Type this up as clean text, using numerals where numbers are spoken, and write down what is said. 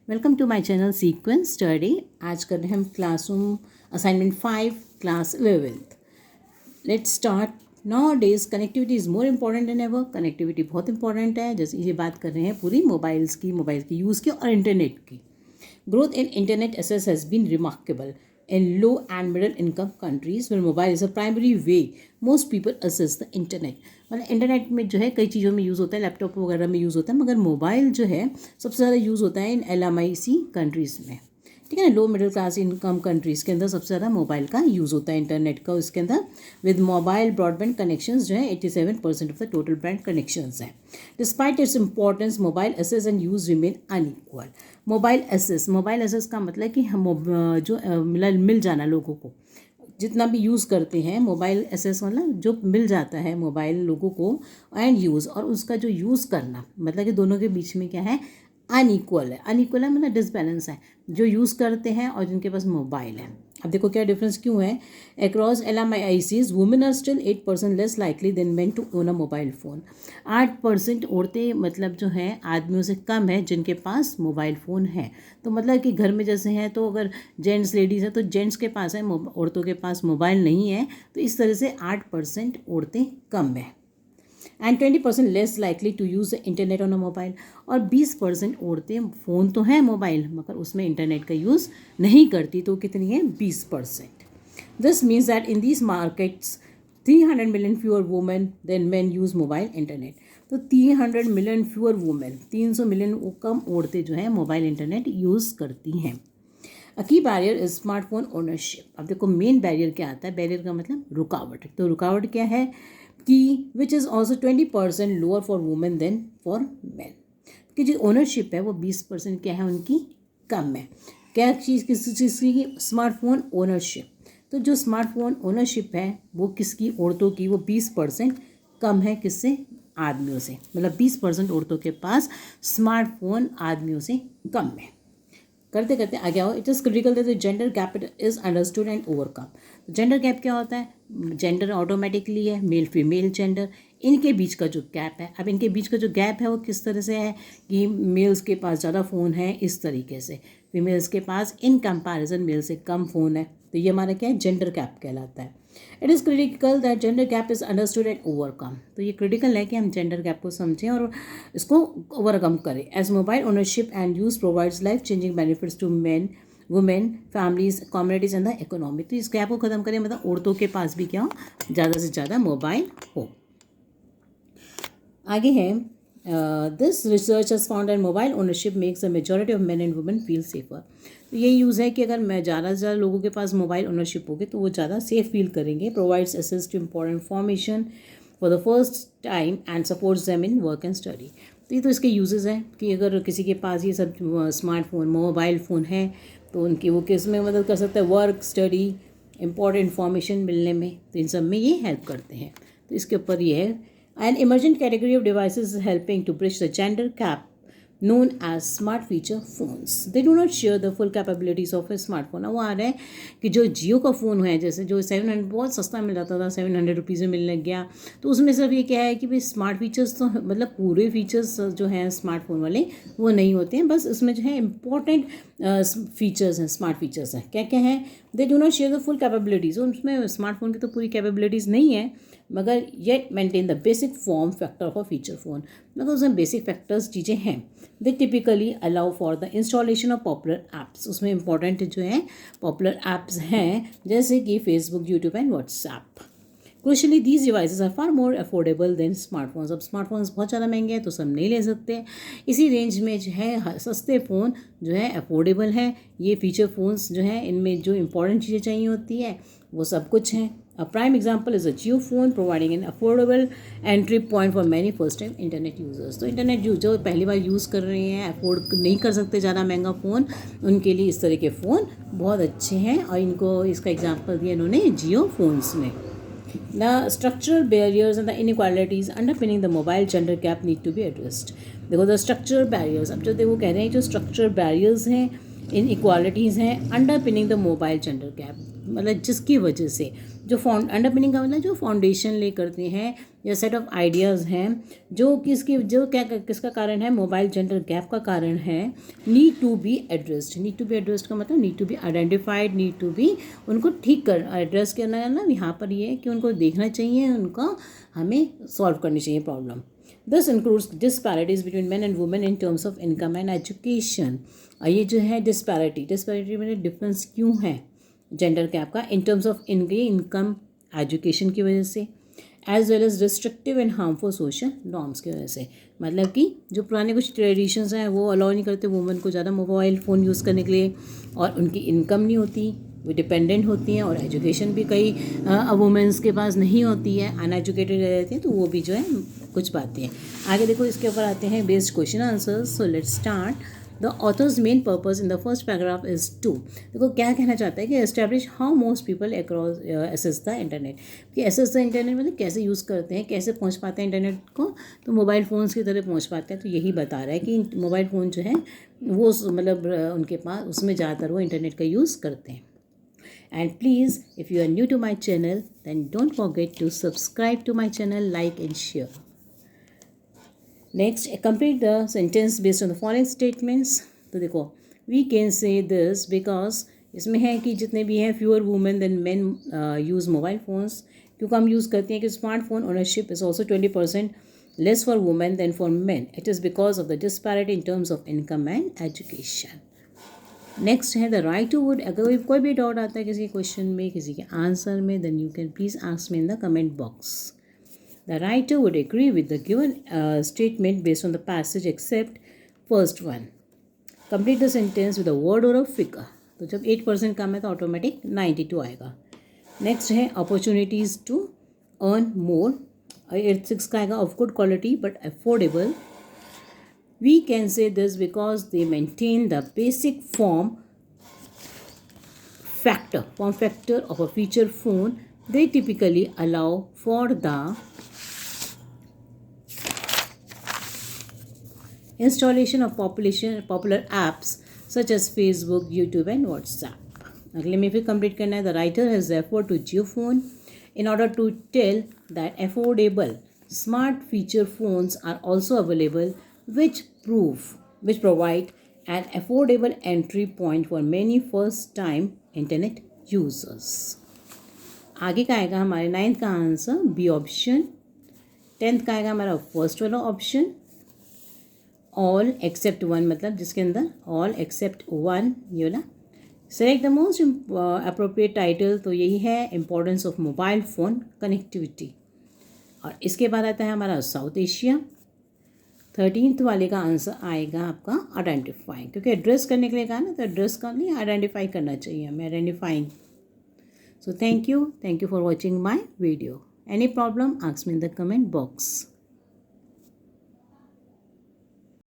Welcome to my channel sequence study. आज कर रहे हैं हम classroom assignment 5 class 11th। Let's start. Nowadays connectivity is more important than ever. Connectivity बहुत important है। जैसे ये बात कर रहे हैं पूरी मोबाइल की यूज़ की और इंटरनेट की। Growth in internet access has been remarkable in low and middle income countries where mobile is a primary way most people access the internet। मतलब इंटरनेट में जो है कई चीज़ों में यूज़ होता है, लैपटॉप वगैरह में यूज़ होता है, मगर मोबाइल जो है सबसे ज़्यादा यूज़ होता है इन LMIC कंट्रीज़ में। ठीक है ना, low middle class income countries के अंदर सबसे ज़्यादा मोबाइल का यूज़ होता है, इंटरनेट का। उसके अंदर विद मोबाइल ब्रॉडबैंड कनेक्शंस जो है 87% of the total brand connections हैं। Despite its importance mobile access and use remain unequal. Mobile access का मतलब कि हम जो मिल जाना लोगों को, जितना भी यूज़ करते हैं मोबाइल एसेस मतलब जो मिल जाता है मोबाइल लोगों को, एंड यूज़ और उसका जो यूज़ करना, मतलब कि दोनों के बीच में क्या है, अनइक्वल है। अनइक्वल है मतलब डिसबैलेंस है, जो यूज़ करते हैं और जिनके पास मोबाइल है। अब देखो क्या डिफरेंस क्यों है। Across LMICs women are still 8% less likely than men to own a mobile phone. 8% औरतें मतलब जो हैं आदमियों से कम है जिनके पास मोबाइल फ़ोन है। तो मतलब कि घर में जैसे हैं, तो अगर जेंट्स लेडीज़ हैं तो जेंट्स के पास है, औरतों के पास मोबाइल नहीं है। तो इस तरह से 8% औरतें कम है। And 20% less likely to use the internet on a mobile. और 20% औरतें फ़ोन तो है मोबाइल मगर उसमें इंटरनेट का यूज़ नहीं करती। तो कितनी है, 20%। This means that in these markets 300 million fewer women than men use mobile internet. तो 300 मिलियन फ्यूअर वुमेन, 300 मिलियन कम औरतें जो हैं मोबाइल इंटरनेट यूज़ करती हैं। अ की बैरियर इज स्मार्टफोन ओनरशिप। अब देखो मेन बैरियर क्या आता है, बैरियर का मतलब रुकावट। तो रुकावट क्या है कि which is also 20% lower for women than for man. कि जो ओनरशिप है वो 20% क्या है उनकी कम है। क्या चीज़, किस चीज़ की, स्मार्टफोन ओनरशिप। तो जो स्मार्टफोन ओनरशिप है वो किसकी, औरतों की, वो 20% कम है। किससे, आदमियों से। मतलब 20% औरतों के पास स्मार्टफोन आदमियों से कम है। करते करते आगे आओ। It is critical that the gender gap is understood and overcome. Gender gap क्या होता है, जेंडर ऑटोमेटिकली है, मेल फीमेल जेंडर, इनके बीच का जो गैप है। अब इनके बीच का जो गैप है वो किस तरह से है कि मेल्स के पास ज़्यादा फ़ोन है, इस तरीके से फीमेल्स के पास इन कंपैरिजन मेल से कम फ़ोन है। तो ये हमारा क्या है, जेंडर गैप कहलाता है। It is critical that gender gap is understood and overcome. तो ये क्रिटिकल है कि हम जेंडर गैप को समझें और इसको ओवरकम करें। As mobile ownership and use provides life changing benefits to men, women, families, communities and the economy. तो इस गैप को ख़त्म करें, मतलब औरतों के पास भी क्या हो, ज़्यादा से ज़्यादा मोबाइल हो। आगे है, this research has found that mobile ownership makes the majority of main and women feel safer. तो ये यूज़ है कि अगर मैं ज़्यादा से ज़्यादा लोगों के पास मोबाइल ओनरशिप होगी तो वो ज़्यादा सेफ फील करेंगे। Provides access to important information for the first time and supports them in work and study. तो ये तो इसके यूजेस हैं कि अगर किसी के पास ये सब स्मार्टफोन, मोबाइल फ़ोन है तो उनकी वो किस में मदद कर सकता है, वर्क, स्टडी, इंपॉर्टेंट इन्फॉर्मेशन मिलने में। तो इन सब में ये हेल्प करते हैं। तो इसके ऊपर ये है, an emerging category of devices helping to bridge the gender gap known as smart feature phones. They do not share the full capabilities of a smartphone. अब वो आ रहा है कि जो जियो का फ़ोन है, जैसे जो 700 बहुत सस्ता मिल जाता था, 700 रुपीज़ में मिलने लग गया। तो उसमें सिर्फ ये क्या है कि भाई स्मार्ट फीचर्स तो मतलब पूरे फीचर्स जो हैं स्मार्टफोन वाले वो नहीं होते हैं, बस इसमें जो है इंपॉर्टेंट फीचर्स हैं, स्मार्ट फीचर्स हैं। क्या क्या है, they do not share the full capabilities. उसमें स्मार्टफोन की तो पूरी कैपेबिलिटीज़ नहीं है, मगर yet maintain the basic form factor of a feature phone. मतलब उसमें बेसिक फैक्टर्स चीज़ें हैं। They typically allow for the installation of popular apps. उसमें इंपॉर्टेंट जो है पॉपुलर ऐप्स हैं जैसे कि Facebook, YouTube and WhatsApp. Crucially these devices are far more affordable than smartphones. अब स्मार्टफोन्स बहुत ज़्यादा महंगे हैं तो सब नहीं ले सकते। इसी रेंज में जो है सस्ते फ़ोन जो है अफोर्डेबल हैं। ये फीचर फ़ोन्स जो हैं इनमें जो इंपॉर्टेंट चीज़ें चाहिए होती है वो सब कुछ हैं। A prime example is a Jio phone providing an affordable entry point for many first time internet users. तो इंटरनेट जो पहली बार यूज़ कर रहे हैं, अफोर्ड नहीं कर सकते ज़्यादा महंगा फ़ोन, उनके लिए इस तरह के फ़ोन बहुत अच्छे हैं। और इनको इसका एग्जांपल दिया इन्होंने जियो फ़ोन्स में। The structural barriers and the inequalities underpinning the mobile gender gap need to be addressed. देखो the structural barriers, अब जो देखो कह रहे हैं जो structural barriers हैं, inequalities हैं, underpinning the mobile gender gap, मतलब जिसकी वजह से जो अंडरपिनिंग का मतलब जो फाउंडेशन ले करते हैं या सेट ऑफ आइडियाज़ हैं जो किसका कारण है, मोबाइल जेंडर गैप का कारण है, नीड टू बी एड्रेस्ड का मतलब need to be identified, need to be उनको ठीक कर एड्रेस करना है ना, यहाँ पर ये है कि उनको देखना चाहिए, उनका हमें सॉल्व करनी चाहिए problem. This includes disparities between men and women in terms of income and education. ये जो है डिस्पैरिटी में डिफरेंस क्यों है जेंडर गैप का in terms of income education की वजह से, as well as restrictive and harmful social norms की वजह से. मतलब कि जो पुराने कुछ ट्रेडिशंस हैं वो अलाउ नहीं करते वुमेन को ज़्यादा मोबाइल फ़ोन यूज़ करने के लिए, और उनकी इनकम नहीं होती, वो डिपेंडेंट होती हैं, और एजुकेशन भी कई वुमेंस के पास नहीं होती है, अनएजुकेटेड रह जाती हैं, तो वो भी जो है कुछ बातें हैं. आगे देखो इसके ऊपर आते हैं based question answers. So let's start. The author's main purpose in the first paragraph is to. देखो क्या कहना चाहता है कि establish how most people across access the internet. कि एसेस द इंटरनेट मतलब कैसे यूज़ करते हैं, कैसे पहुंच पाते हैं इंटरनेट को, तो मोबाइल फ़ोन्स की तरह पहुंच पाते हैं. तो यही बता रहा है कि मोबाइल फ़ोन जो है वो मतलब उनके पास उसमें ज़्यादातर वो इंटरनेट का यूज़ करते हैं. And please, if you are new to my channel, then don't forget to subscribe to my channel, like and share. Next, complete the sentence based on the following statements. तो देखो, we can say this because इसमें है कि जितने भी हैं fewer women than men use mobile phones. क्योंकि हम यूज़ करते हैं कि smartphone ownership is also 20% less for women than for men. It is because of the disparity in terms of income and education. Next है the writer would. अगर कोई भी doubt आता है किसी क्वेश्चन में, किसी के आंसर में, then you can please ask me in the comment box. The writer would agree with the given statement based on the passage except first one. Complete the sentence with a word or a figure. तो जब 8% कम है तो automatic 92 आएगा. Next है opportunities to earn more. 86 का आएगा of good quality but affordable. We can say this because they maintain the basic form factor of a feature phone. They typically allow for the installation of popular apps such as Facebook, YouTube and WhatsApp. अगले में फिर complete करना है. The writer has referred to JioPhone in order to tell that affordable smart feature phones are also available which provide an affordable entry point for many first time internet users. आगे का आएगा हमारे 9th का answer B option. 10th का आएगा हमारा first वाला option all except one, मतलब जिसके अंदर ऑल एक्सेप्ट वन ये वाला. Select the most appropriate title. तो यही है importance of mobile phone connectivity. और इसके बाद आता है हमारा साउथ एशिया. 13th वाले का आंसर आएगा आपका आइडेंटिफाई, क्योंकि एड्रेस करने के लिए कहा ना, तो एड्रेस का नहीं आइडेंटिफाई करना चाहिए हमें, identifying. So thank you for watching my video. Any problem ask me in the comment box.